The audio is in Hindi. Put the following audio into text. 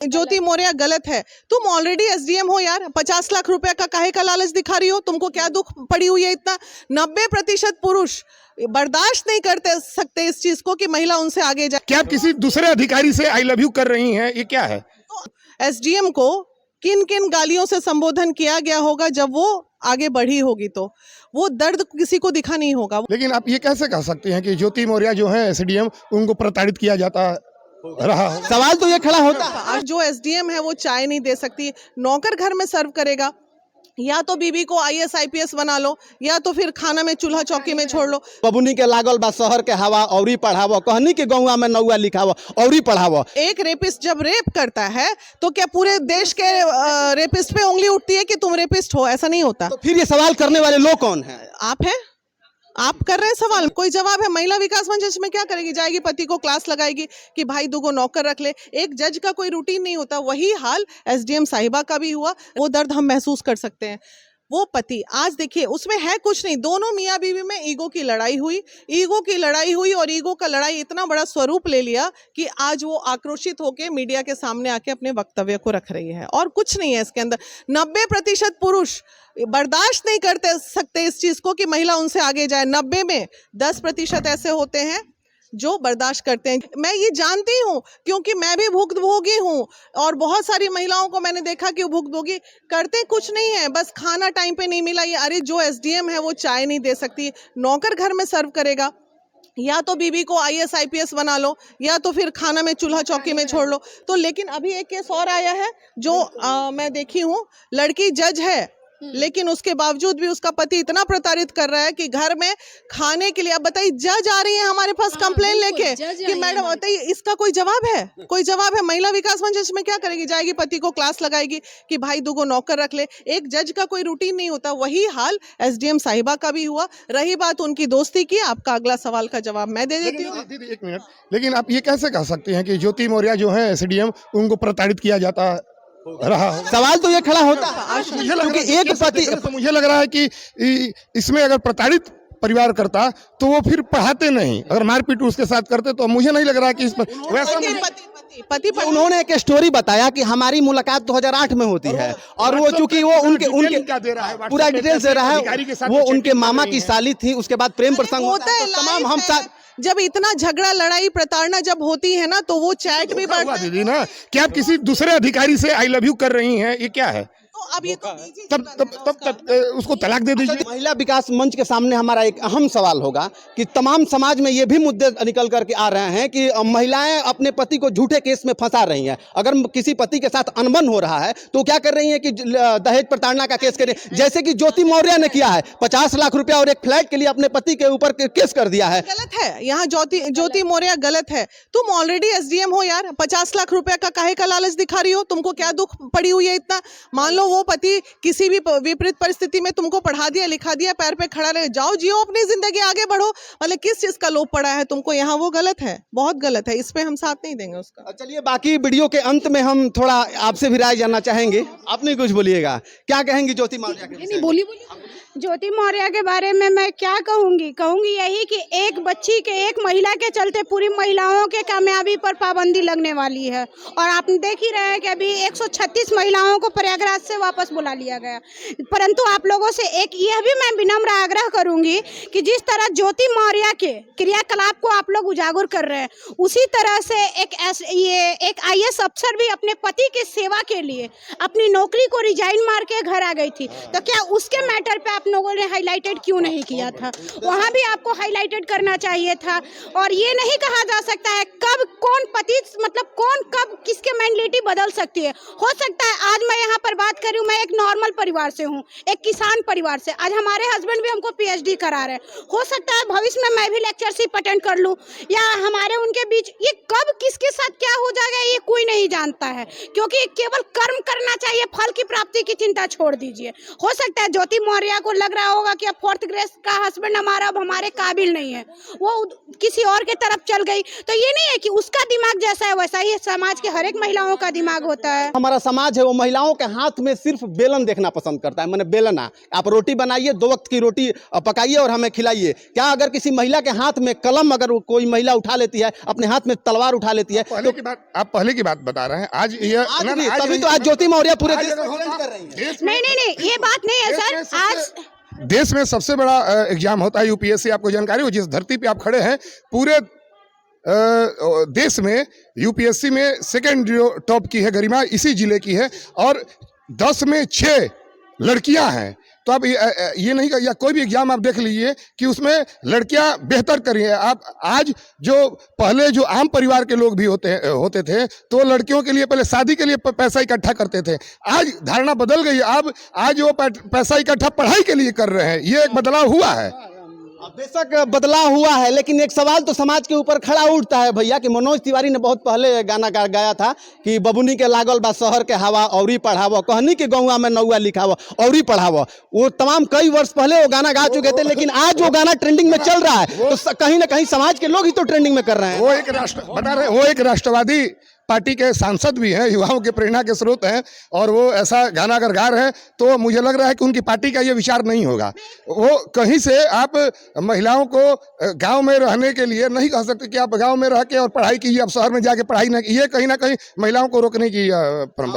ज्योति मौर्य गलत है। तुम ऑलरेडी एसडीएम हो यार, 50 लाख रुपए का काहे का लालच दिखा रही हो? तुमको क्या दुख पड़ी हुई है इतना? 90% पुरुष बर्दाश्त नहीं करते सकते इस चीज को कि महिला उनसे आगे जाए। क्या आप किसी दूसरे अधिकारी से आई लव यू कर रही हैं, ये क्या है? एसडीएम को किन किन गालियों से संबोधन किया गया होगा जब वो आगे बढ़ी होगी, तो वो दर्द किसी को दिखा नहीं होगा। लेकिन आप ये कैसे कह सकते हैं कि ज्योति मौर्य जो है एसडीएम, उनको प्रताड़ित किया जाता रहा? सवाल तो ये खड़ा होता है। आज जो एसडीएम है वो चाय नहीं दे सकती, नौकर घर में सर्व करेगा। या तो बीबी को आईएएस आईपीएस बना लो, या तो फिर खाना में चूल्हा चौकी में छोड़ लो। बबुनी के लागल बा शहर के हवा औरी पढ़ावो, कहनी के गौवा में नौवा लिखावो औरी पढ़ावो। एक रेपिस्ट जब रेप करता है तो क्या पूरे देश के रेपिस्ट पे उंगली उठती है कि तुम रेपिस्ट हो? ऐसा नहीं होता। तो फिर ये सवाल करने वाले लोग कौन हैं? आप हैं, आप कर रहे हैं सवाल, कोई जवाब है? महिला विकास मंच इसमें क्या करेगी? जाएगी पति को क्लास लगाएगी कि भाई दुगो नौकर रख ले। एक जज का कोई रूटीन नहीं होता। वही हाल एसडीएम साहिबा का भी हुआ। वो दर्द हम महसूस कर सकते हैं। वो पति आज देखिए, उसमें है कुछ नहीं, दोनों मियाँ बीवी में ईगो की लड़ाई हुई और ईगो का लड़ाई इतना बड़ा स्वरूप ले लिया कि आज वो आक्रोशित होकर मीडिया के सामने आके अपने वक्तव्य को रख रही है। और कुछ नहीं है इसके अंदर। 90% पुरुष बर्दाश्त नहीं करते सकते इस चीज को कि महिला उनसे आगे जाए। 90 में 10% ऐसे होते हैं जो बर्दाश्त करते हैं। मैं ये जानती हूँ क्योंकि मैं भी भुक्तभोगी हूँ, और बहुत सारी महिलाओं को मैंने देखा कि वो भुक्तभोगी करते कुछ नहीं है, बस खाना टाइम पे नहीं मिला। ये अरे जो एसडीएम है वो चाय नहीं दे सकती, नौकर घर में सर्व करेगा। या तो बीबी को आईएएस आईपीएस बना लो, या तो फिर खाना में चूल्हा चौकी में छोड़ लो। तो लेकिन अभी एक केस और आया है जो मैं देखी हूँ, लड़की जज है लेकिन उसके बावजूद भी उसका पति इतना प्रताड़ित कर रहा है कि घर में खाने के लिए, अब बताइए, जज आ रही है हमारे पास कंप्लेन लेके कि मैडम बताइए, इसका कोई जवाब है? कोई जवाब है? महिला विकास मंच इसमें क्या करेगी? जाएगी पति को क्लास लगाएगी कि भाई दुगो नौकर रख ले। एक जज का कोई रूटीन नहीं होता। वही हाल एसडीएम साहिबा का भी हुआ। रही बात उनकी दोस्ती की, आपका अगला सवाल का जवाब मैं दे देती हूँ। दीदी एक मिनट, लेकिन आप ये कैसे कह सकते हैं कि ज्योति मौर्य जो है एसडीएम, उनको प्रताड़ित किया जाता रहा? सवाल तो ये खड़ा होता है क्योंकि एक पति, तो मुझे लग रहा है कि इसमें अगर प्रताड़ित परिवार करता तो वो फिर पढ़ाते नहीं। अगर मारपीट उसके साथ करते तो मुझे नहीं लग रहा कि इस पर वैसा पति उन्होंने एक स्टोरी बताया कि हमारी मुलाकात 2008 में होती है, और वो चूंकि वो उनके पूरा डिटेल्स दे रहा है, वो उनके मामा की साली थी। उसके बाद प्रेम प्रसंग होता है, तमाम हम साथ जब इतना झगड़ा लड़ाई प्रताड़ना जब होती है ना, तो वो चैट भी बढ़ता है। दीदी ना, क्या आप किसी दूसरे अधिकारी से आई लव यू कर रही हैं, ये क्या है? तो अब ये तब उसको तलाक दे दीजिए। महिला विकास मंच के सामने हमारा एक अहम सवाल होगा कि तमाम समाज में ये भी मुद्दे निकल करके आ रहे हैं कि महिलाएं अपने पति को झूठे केस में फंसा रही हैं। अगर किसी पति के साथ अनबन हो रहा है तो क्या कर रही हैं कि दहेज प्रताड़ना का केस करें, जैसे कि ज्योति मौर्य ने किया है। 50 लाख रुपया और एक फ्लैट के लिए अपने पति के ऊपर केस कर दिया है। गलत है। यहाँ ज्योति मौर्य गलत है। तुम ऑलरेडी एसडीएम हो यार, 50 लाख रुपए का काहे का लालच दिखा रही हो? तुमको क्या दुख पड़ी हुई है इतना? मान लो वो पति किसी भी विपरीत परिस्थिति में तुमको पढ़ा दिया, लिखा दिया, पैर पे खड़ा रहे, जाओ जियो अपनी जिंदगी, आगे बढ़ो। मतलब किस चीज का लोभ पड़ा है तुमको यहाँ? वो गलत है, बहुत गलत है। इस पे हम साथ नहीं देंगे उसका। चलिए, बाकी वीडियो के अंत में हम थोड़ा आपसे भी राय जानना चाहेंगे। आप नहीं कुछ बोलिएगा, क्या कहेंगी ज्योति मौर्य के? नहीं, बोलिए। ज्योति मौर्य के बारे में मैं क्या कहूंगी यही कि एक बच्ची के, एक महिला के चलते पूरी महिलाओं के कामयाबी पर पाबंदी लगने वाली है। और आप देख ही रहे हैं कि अभी 136 महिलाओं को प्रयागराज से वापस बुला लिया गया। परंतु आप लोगों से एक यह भी मैं विनम्र आग्रह करूंगी कि जिस तरह ज्योति मौर्य के क्रियाकलाप को आप लोग उजागर कर रहे हैं, उसी तरह से एक आईएएस अफसर भी अपने पति के सेवा के लिए अपनी नौकरी को रिजाइन मार के घर आ गई थी। तो क्या उसके मैटर पे आप लोगों ने हाईलाइटेड क्यों नहीं किया था? वहां भी आपको हाईलाइटेड करना चाहिए था। और ये नहीं कहा जा सकता है कब कौन पति, मतलब कौन कब किसके मेंटलिटी बदल सकती है। हो सकता है आज मैं यहाँ पर बात कर रही हूँ, मैं एक नॉर्मल परिवार से हूँ, एक किसान परिवार से। आज हमारे हस्बैंड भी हमको पीएचडी करा रहे हैं। हो सकता है भविष्य में मैं भी लेक्चरशिप अटेंड कर लूँ, या हमारे उनके बीच ये कब किसके साथ क्या हो जाएगा ये कोई नहीं जानता है। क्योंकि केवल कर्म करना चाहिए, फल की प्राप्ति की चिंता छोड़ दीजिए। हो सकता है ज्योति मौर्य को लग रहा होगा कि अब 4th ग्रेड का हस्बैंड हमारा अब हमारे काबिल नहीं है, वो किसी और के तरफ चल गई। तो ये नहीं है कि उसका दिमाग जैसा है वैसा ही समाज के हर एक महिलाओं महिलाओं का दिमाग होता है। हमारा समाज है वो महिलाओं के हाथ में सिर्फ बेलन देखना पसंद करता है, मैंने बेलना। आप रोटी बनाइए, 2 वक्त की रोटी पकाइए और हमें खिलाइए। क्या अगर किसी महिला के हाथ में कलम अगर कोई महिला उठा लेती है, अपने हाथ में तलवार उठा लेती है, पहले की बात, आप पहले की बात बता रहे हैं। आज ये तभी तो आज ज्योति मौर्य पूरे देश में चैलेंज कर रही है। नहीं, ये बात नहीं है सर। आज देश में सबसे बड़ा एग्जाम होता है यूपीएससी, आपको जानकारी हो। जिस धरती पे आप खड़े हैं, पूरे देश में यूपीएससी में सेकंड जो टॉप की है गरिमा इसी जिले की है, और 10 में 6 लड़कियां हैं। तो आप ये नहीं, या कोई भी एग्जाम आप देख लीजिए कि उसमें लड़कियां बेहतर करी हैं। आप आज जो पहले जो आम परिवार के लोग भी होते थे, तो लड़कियों के लिए पहले शादी के लिए पैसा इकट्ठा करते थे। आज धारणा बदल गई। अब आज वो पैसा इकट्ठा पढ़ाई के लिए कर रहे हैं। ये एक बदलाव हुआ है। बेशक बदलाव हुआ है, लेकिन एक सवाल तो समाज के ऊपर खड़ा उठता है भैया कि मनोज तिवारी ने बहुत पहले गाना गाया था कि बबुनी के लागल बा शहर के हवा औरी पढ़ावा, कहनी के गौवा में नौआ लिखावा औरी पढ़ावा। वो तमाम कई वर्ष पहले वो गाना गा चुके थे, लेकिन आज वो गाना ट्रेंडिंग में चल रहा है। तो कहीं ना कहीं समाज के लोग ही तो ट्रेंडिंग में कर रहे हैं। वो एक राष्ट्रवादी पार्टी के सांसद भी हैं, युवाओं के प्रेरणा के स्रोत हैं, और वो ऐसा गाना अगर गा रहे हैं तो मुझे लग रहा है कि उनकी पार्टी का ये विचार नहीं होगा। वो कहीं से आप महिलाओं को गांव में रहने के लिए नहीं कह सकते कि आप गांव में रह के और पढ़ाई कीजिए, आप शहर में जाके पढ़ाई ना, ये कहीं ना कहीं महिलाओं को रोकने की परंपरा।